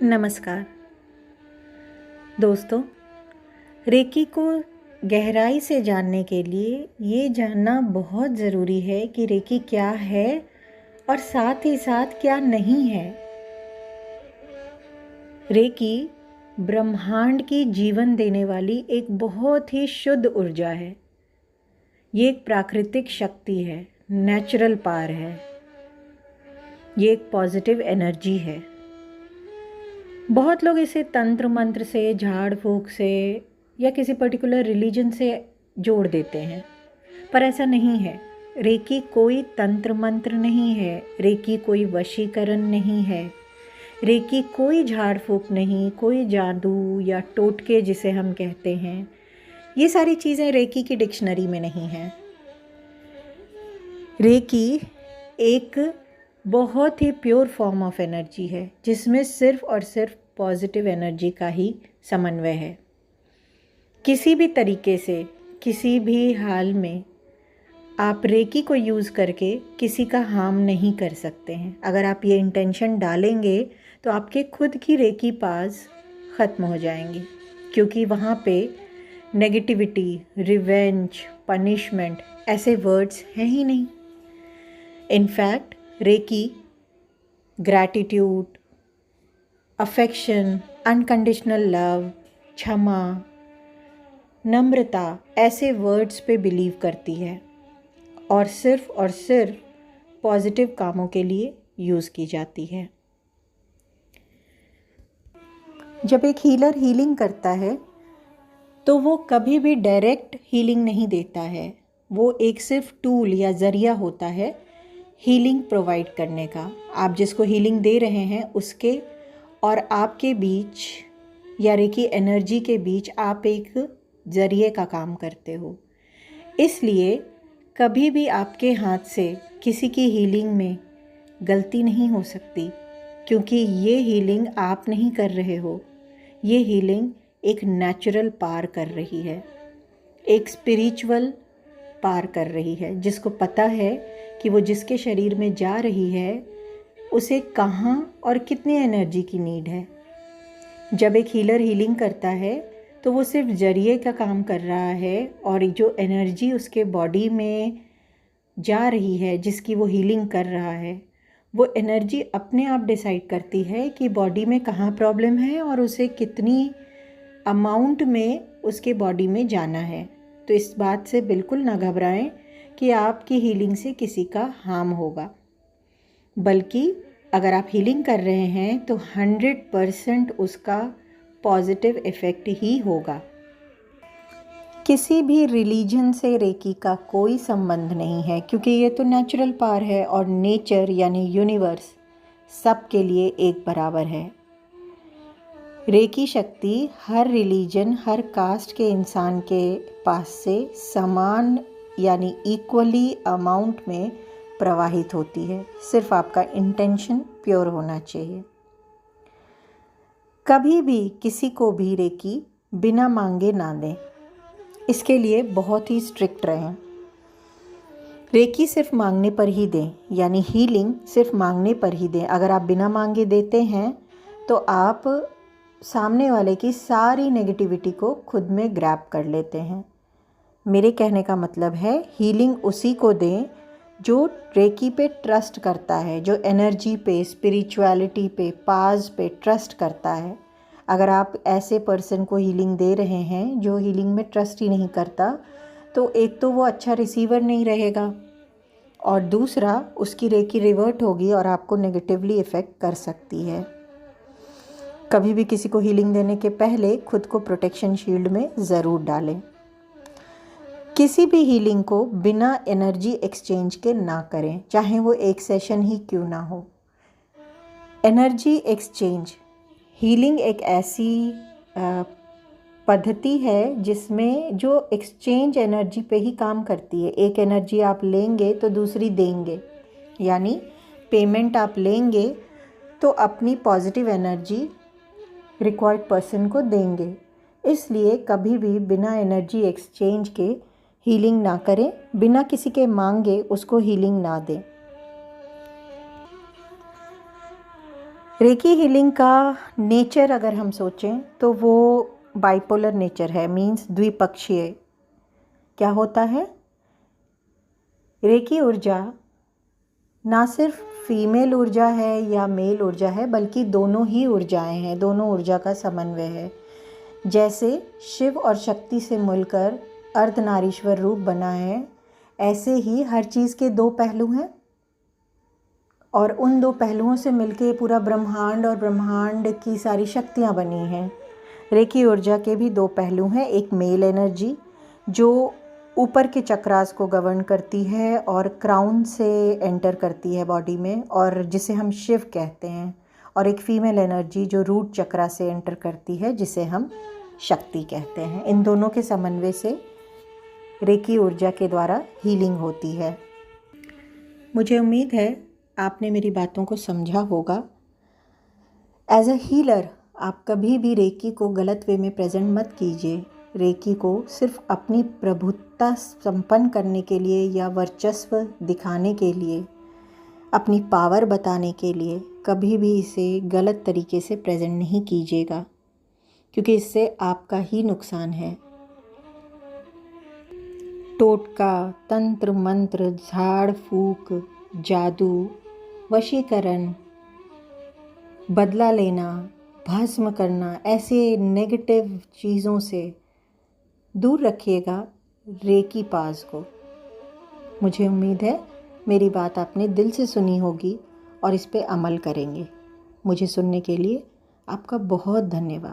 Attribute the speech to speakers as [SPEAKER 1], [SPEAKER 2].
[SPEAKER 1] नमस्कार दोस्तों। रेकी को गहराई से जानने के लिए ये जानना बहुत ज़रूरी है कि रेकी क्या है और साथ ही साथ क्या नहीं है। रेकी ब्रह्मांड की जीवन देने वाली एक बहुत ही शुद्ध ऊर्जा है। ये एक प्राकृतिक शक्ति है, नेचुरल पावर है। ये एक पॉजिटिव एनर्जी है। बहुत लोग इसे तंत्र मंत्र से, झाड़ फूक से या किसी पर्टिकुलर रिलीजन से जोड़ देते हैं, पर ऐसा नहीं है। रेकी कोई तंत्र मंत्र नहीं है, रेकी कोई वशीकरण नहीं है, रेकी कोई झाड़ फूक नहीं, कोई जादू या टोटके जिसे हम कहते हैं, ये सारी चीज़ें रेकी की डिक्शनरी में नहीं हैं। रेकी एक बहुत ही प्योर फॉर्म ऑफ एनर्जी है जिसमें सिर्फ और सिर्फ पॉजिटिव एनर्जी का ही समन्वय है। किसी भी तरीके से, किसी भी हाल में आप रेकी को यूज़ करके किसी का हार्म नहीं कर सकते हैं। अगर आप ये इंटेंशन डालेंगे तो आपके खुद की रेकी पास ख़त्म हो जाएंगी, क्योंकि वहाँ पे नेगेटिविटी, रिवेंज, पनिशमेंट ऐसे वर्ड्स हैं ही नहीं। In fact reiki gratitude, affection, unconditional love, क्षमा, नम्रता ऐसे वर्ड्स पे बिलीव करती है और सिर्फ पॉजिटिव कामों के लिए यूज़ की जाती है। जब एक हीलर हीलिंग करता है तो वो कभी भी डायरेक्ट हीलिंग नहीं देता है। वो एक सिर्फ टूल या ज़रिया होता है हीलिंग प्रोवाइड करने का। आप जिसको हीलिंग दे रहे हैं उसके और आपके बीच या रेकी एनर्जी के बीच आप एक ज़रिए का काम करते हो। इसलिए कभी भी आपके हाथ से किसी की हीलिंग में गलती नहीं हो सकती, क्योंकि ये हीलिंग आप नहीं कर रहे हो। ये हीलिंग एक नेचुरल पार कर रही है, एक स्पिरिचुअल पार कर रही है, जिसको पता है कि वो जिसके शरीर में जा रही है उसे कहाँ और कितनी एनर्जी की नीड है। जब एक हीलर हीलिंग करता है तो वो सिर्फ जरिए का काम कर रहा है, और जो एनर्जी उसके बॉडी में जा रही है, जिसकी वो हीलिंग कर रहा है, वो एनर्जी अपने आप डिसाइड करती है कि बॉडी में कहाँ प्रॉब्लम है और उसे कितनी अमाउंट में उसके बॉडी में जाना है। तो इस बात से बिल्कुल ना घबराएं कि आपकी हीलिंग से किसी का हार्म होगा, बल्कि अगर आप हीलिंग कर रहे हैं तो 100% उसका पॉजिटिव इफ़ेक्ट ही होगा। किसी भी रिलीजन से रेकी का कोई संबंध नहीं है, क्योंकि ये तो नेचुरल पावर है और नेचर यानी यूनिवर्स सब के लिए एक बराबर है। रेकी शक्ति हर रिलीजन, हर कास्ट के इंसान के पास से समान यानी इक्वली अमाउंट में प्रवाहित होती है। सिर्फ आपका इंटेंशन प्योर होना चाहिए। कभी भी किसी को भी रेकी बिना मांगे ना दें, इसके लिए बहुत ही स्ट्रिक्ट रहें। रेकी सिर्फ मांगने पर ही दें, यानी हीलिंग सिर्फ मांगने पर ही दें। अगर आप बिना मांगे देते हैं तो आप सामने वाले की सारी नेगेटिविटी को खुद में ग्रैब कर लेते हैं। मेरे कहने का मतलब है हीलिंग उसी को दें जो रेकी पे ट्रस्ट करता है, जो एनर्जी पे, स्पिरिचुअलिटी पे, पास पे ट्रस्ट करता है। अगर आप ऐसे पर्सन को हीलिंग दे रहे हैं जो हीलिंग में ट्रस्ट ही नहीं करता, तो एक तो वो अच्छा रिसीवर नहीं रहेगा, और दूसरा उसकी रेकी रिवर्ट होगी और आपको नेगेटिवली इफ़ेक्ट कर सकती है। कभी भी किसी को हीलिंग देने के पहले खुद को प्रोटेक्शन शील्ड में ज़रूर डालें। किसी भी हीलिंग को बिना एनर्जी एक्सचेंज के ना करें, चाहे वो एक सेशन ही क्यों ना हो। एनर्जी एक्सचेंज हीलिंग एक ऐसी पद्धति है जिसमें जो एक्सचेंज एनर्जी पे ही काम करती है। एक एनर्जी आप लेंगे तो दूसरी देंगे, यानी पेमेंट आप लेंगे तो अपनी पॉजिटिव एनर्जी रिक्वायर्ड पर्सन को देंगे। इसलिए कभी भी बिना एनर्जी एक्सचेंज के हीलिंग ना करें, बिना किसी के मांगे उसको हीलिंग ना दें। रेकी हीलिंग का नेचर अगर हम सोचें तो वो बाइपोलर नेचर है, मीन्स द्विपक्षीय। क्या होता है, रेकी ऊर्जा ना सिर्फ फीमेल ऊर्जा है या मेल ऊर्जा है, बल्कि दोनों ही ऊर्जाएं हैं, दोनों ऊर्जा का समन्वय है। जैसे शिव और शक्ति से मिलकर अर्धनारीश्वर रूप बना है, ऐसे ही हर चीज़ के दो पहलू हैं और उन दो पहलुओं से मिलके पूरा ब्रह्मांड और ब्रह्मांड की सारी शक्तियाँ बनी हैं। रेकी ऊर्जा के भी दो पहलू हैं, एक मेल एनर्जी जो ऊपर के चक्रास को गवर्न करती है और क्राउन से एंटर करती है बॉडी में, और जिसे हम शिव कहते हैं, और एक फीमेल एनर्जी जो रूट चक्रा से एंटर करती है, जिसे हम शक्ति कहते हैं। इन दोनों के समन्वय से रेकी ऊर्जा के द्वारा हीलिंग होती है। मुझे उम्मीद है आपने मेरी बातों को समझा होगा। एज अ हीलर आप कभी भी रेकी को गलत वे में प्रेजेंट मत कीजिए। रेकी को सिर्फ अपनी प्रभुत्ता संपन्न करने के लिए या वर्चस्व दिखाने के लिए, अपनी पावर बताने के लिए कभी भी इसे गलत तरीके से प्रेजेंट नहीं कीजिएगा, क्योंकि इससे आपका ही नुकसान है। टोटका, तंत्र मंत्र, झाड़ फूक, जादू, वशीकरण, बदला लेना, भस्म करना, ऐसे नेगेटिव चीज़ों से दूर रखिएगा रेकी पास को। मुझे उम्मीद है मेरी बात आपने दिल से सुनी होगी और इस पे अमल करेंगे। मुझे सुनने के लिए आपका बहुत धन्यवाद।